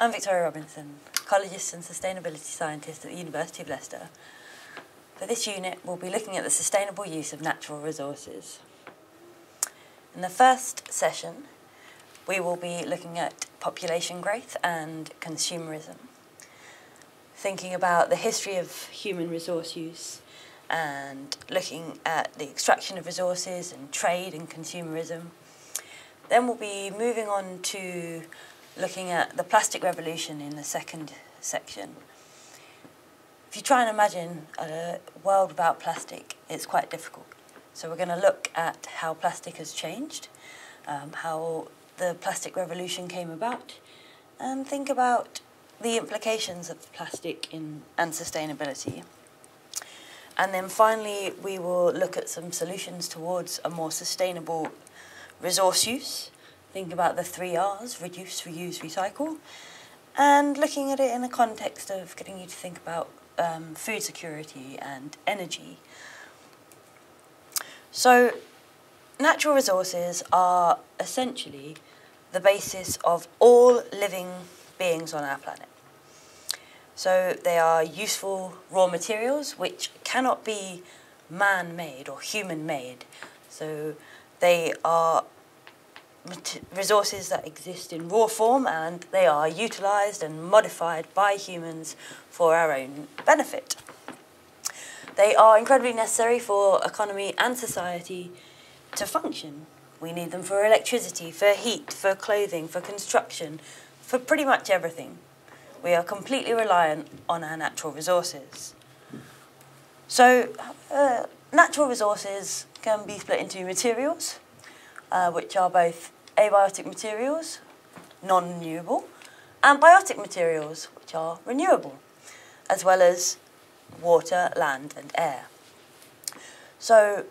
I'm Victoria Robinson, ecologist and sustainability scientist at the University of Leicester. For this unit, we'll be looking at the sustainable use of natural resources. In the first session, we will be looking at population growth and consumerism, thinking about the history of human resource use and looking at the extraction of resources and trade and consumerism. Then we'll be moving on to looking at the plastic revolution in the second section. If you try and imagine a world without plastic, it's quite difficult. So we're going to look at how plastic has changed, how the plastic revolution came about, and think about the implications of plastic and sustainability. And then finally, we will look at some solutions towards a more sustainable resource use. Think about the 3 R's, reduce, reuse, recycle, and looking at it in the context of getting you to think about food security and energy. So, natural resources are essentially the basis of all living beings on our planet. So they are useful raw materials which cannot be man-made or human-made. So they are resources that exist in raw form, and they are utilised and modified by humans for our own benefit. They are incredibly necessary for economy and society to function. We need them for electricity, for heat, for clothing, for construction, for pretty much everything. We are completely reliant on our natural resources. So, natural resources can be split into materials, which are both abiotic materials, non-renewable, and biotic materials, which are renewable, as well as water, land, and air. So,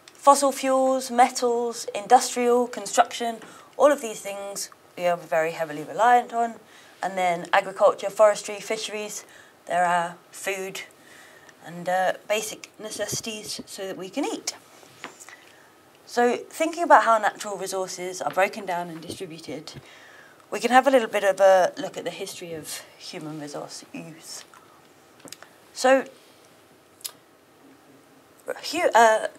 fossil fuels, metals, industrial, construction, all of these things we are very heavily reliant on. And then agriculture, forestry, fisheries, there are food and basic necessities so that we can eat. So thinking about how natural resources are broken down and distributed, we can have a little bit of a look at the history of human resource use. So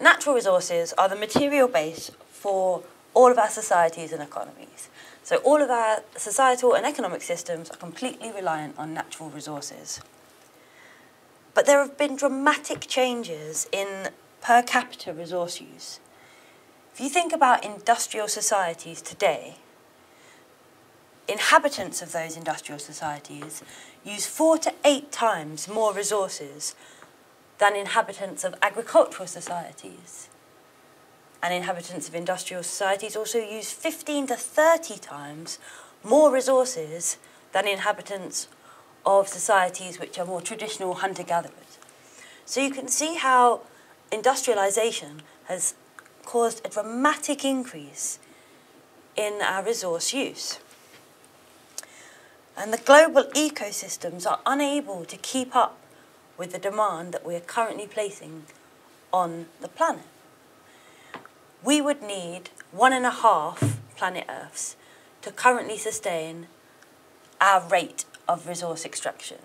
natural resources are the material base for all of our societies and economies. So all of our societal and economic systems are completely reliant on natural resources. But there have been dramatic changes in per capita resource use. If you think about industrial societies today, inhabitants of those industrial societies use 4 to 8 times more resources than inhabitants of agricultural societies. And inhabitants of industrial societies also use 15 to 30 times more resources than inhabitants of societies which are more traditional hunter-gatherers. So you can see how industrialisation has caused a dramatic increase in our resource use. And the global ecosystems are unable to keep up with the demand that we are currently placing on the planet. We would need 1.5 planet Earths to currently sustain our rate of resource extraction.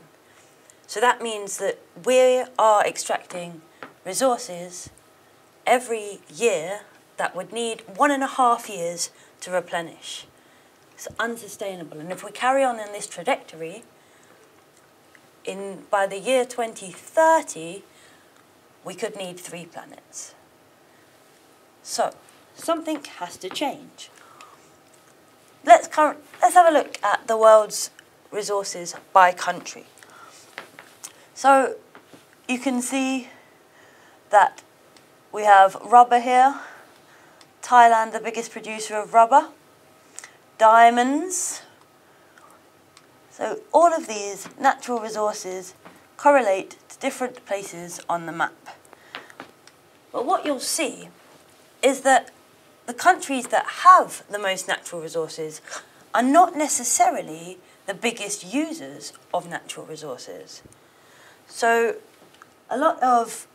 So that means that we are extracting resources every year that would need 1.5 years to replenish. It's unsustainable. And if we carry on in this trajectory, by the year 2030, we could need 3 planets. So, something has to change. Let's have a look at the world's resources by country. So, you can see that we have rubber here. Thailand, the biggest producer of rubber. Diamonds. So, all of these natural resources correlate to different places on the map. But what you'll see is that the countries that have the most natural resources are not necessarily the biggest users of natural resources. So a lot of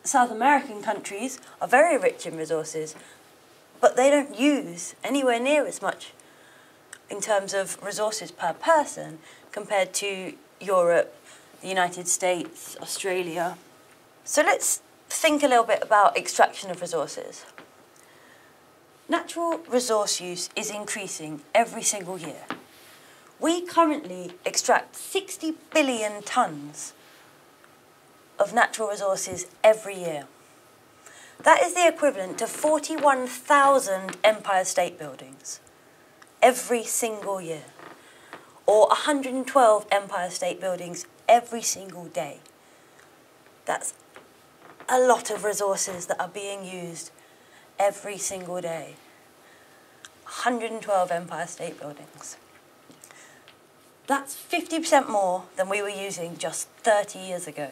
South American countries are very rich in resources, but they don't use anywhere near as much in terms of resources per person compared to Europe, the United States, Australia. So let's think a little bit about extraction of resources. Natural resource use is increasing every single year. We currently extract 60 billion tonnes of natural resources every year. That is the equivalent to 41,000 Empire State Buildings every single year, or 112 Empire State Buildings every single day. That's a lot of resources that are being used every single day. 112 Empire State Buildings. That's 50% more than we were using just 30 years ago.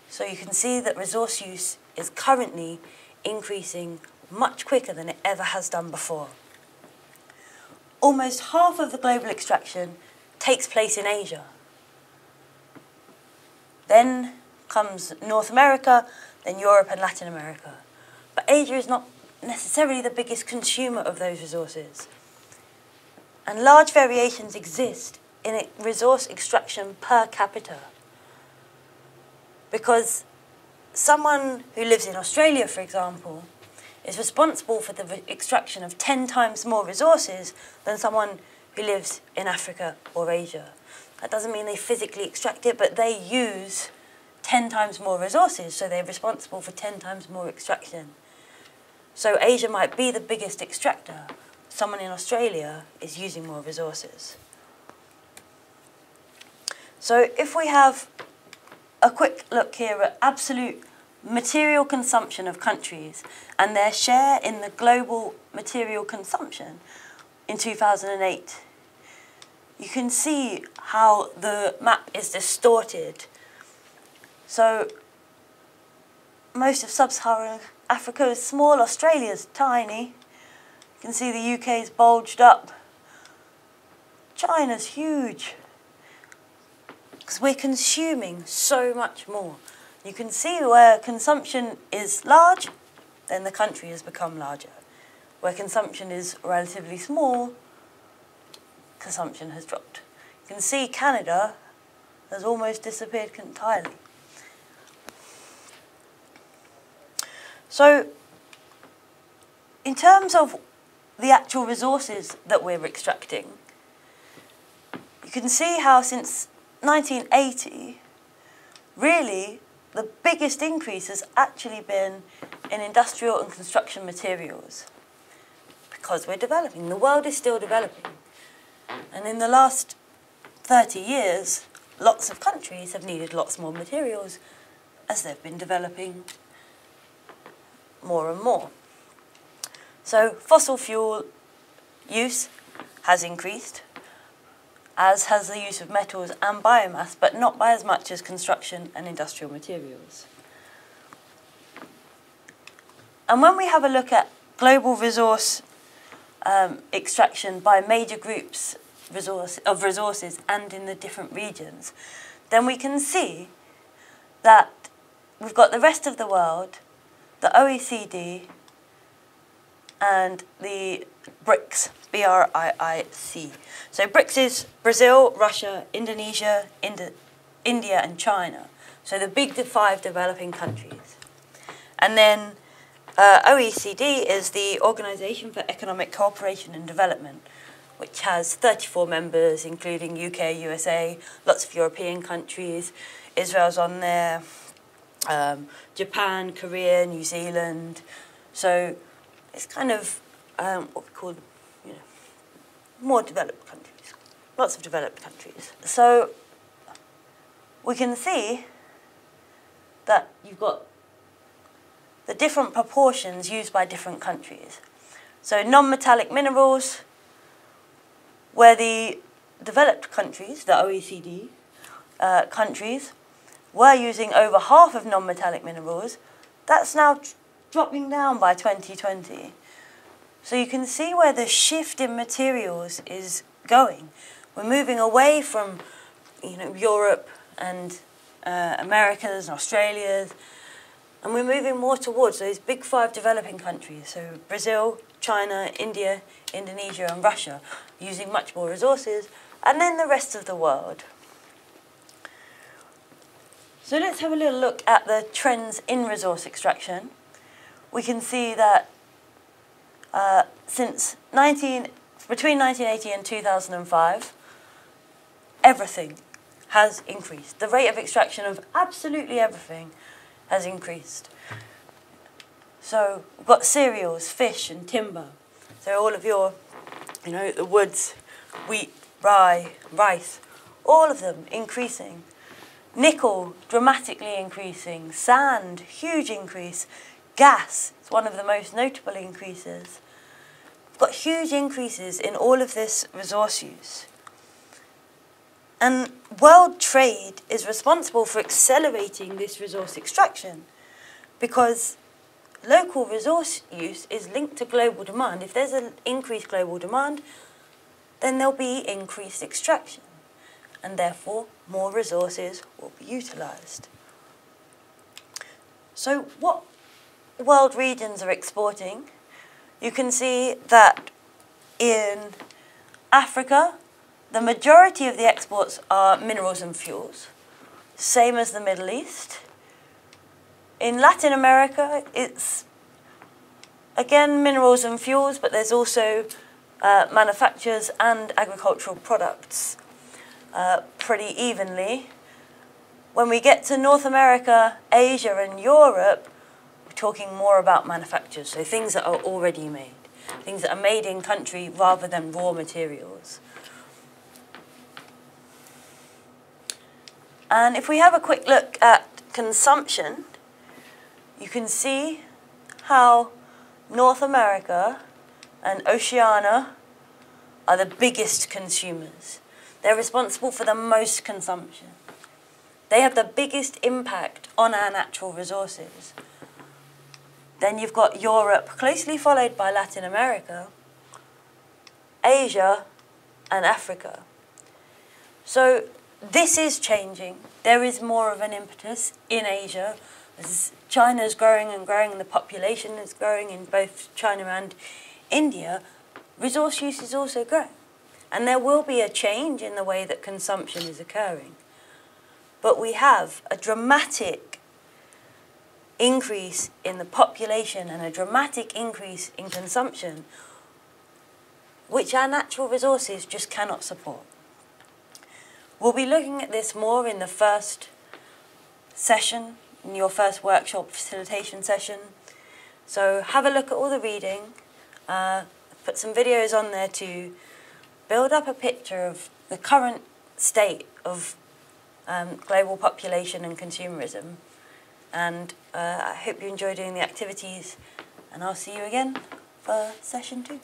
So you can see that resource use is currently increasing much quicker than it ever has done before. Almost half of the global extraction takes place in Asia. Then comes North America, then Europe and Latin America. But Asia is not necessarily the biggest consumer of those resources. And large variations exist in resource extraction per capita. Because someone who lives in Australia, for example, is responsible for the extraction of 10 times more resources than someone who lives in Africa or Asia. That doesn't mean they physically extract it, but they use 10 times more resources, so they're responsible for 10 times more extraction. So Asia might be the biggest extractor. Someone in Australia is using more resources. So if we have a quick look here at absolute material consumption of countries and their share in the global material consumption in 2008, you can see how the map is distorted. So most of sub-Saharan Africa is small, Australia's tiny. You can see the UK's bulged up. China's huge. Because we're consuming so much more. You can see where consumption is large, then the country has become larger. Where consumption is relatively small, consumption has dropped. You can see Canada has almost disappeared entirely. So, in terms of the actual resources that we're extracting, you can see how since 1980, really, the biggest increase has actually been in industrial and construction materials. Because we're developing. The world is still developing. And in the last 30 years, lots of countries have needed lots more materials as they've been developing more and more. So fossil fuel use has increased, as has the use of metals and biomass, but not by as much as construction and industrial materials. And when we have a look at global resource extraction by major groups of resources and in the different regions, then we can see that we've got the rest of the world, the OECD, and the BRICS, B-R-I-I-C. So BRICS is Brazil, Russia, Indonesia, India, and China. So the big 5 developing countries. And then OECD is the Organisation for Economic Cooperation and Development, which has 34 members, including UK, USA, lots of European countries. Israel's on there, Japan, Korea, New Zealand. So it's kind of what we call, more developed countries, lots of developed countries. So we can see that you've got the different proportions used by different countries. So non-metallic minerals, where the developed countries, the OECD countries, were using over half of non-metallic minerals, that's now dropping down by 2020. So you can see where the shift in materials is going. We're moving away from Europe and Americas and Australias, and we're moving more towards those big 5 developing countries. So Brazil, China, India, Indonesia and Russia using much more resources, and then the rest of the world. So let's have a little look at the trends in resource extraction. We can see that between 1980 and 2005, everything has increased. The rate of extraction of absolutely everything has increased. So we've got cereals, fish and timber. So all of your, the woods, wheat, rye, rice, all of them increasing. Nickel, dramatically increasing. Sand, huge increase. Gas, it's one of the most notable increases. We've got huge increases in all of this resource use. And world trade is responsible for accelerating this resource extraction because local resource use is linked to global demand. If there's an increased global demand, then there'll be increased extraction, and therefore more resources will be utilised. So what world regions are exporting? You can see that in Africa, the majority of the exports are minerals and fuels, same as the Middle East. In Latin America, it's, again, minerals and fuels, but there's also manufactures and agricultural products pretty evenly. When we get to North America, Asia and Europe, we're talking more about manufactures, so things that are already made, things that are made in country rather than raw materials. And if we have a quick look at consumption, you can see how North America and Oceania are the biggest consumers. They're responsible for the most consumption. They have the biggest impact on our natural resources. Then you've got Europe, closely followed by Latin America, Asia and Africa. So this is changing. There is more of an impetus in Asia. As China's growing and growing, and the population is growing in both China and India, resource use is also growing. And there will be a change in the way that consumption is occurring. But we have a dramatic increase in the population and a dramatic increase in consumption, which our natural resources just cannot support. We'll be looking at this more in the first session, in your first workshop facilitation session. So have a look at all the reading, put some videos on there to build up a picture of the current state of global population and consumerism. And I hope you enjoy doing the activities, and I'll see you again for session 2.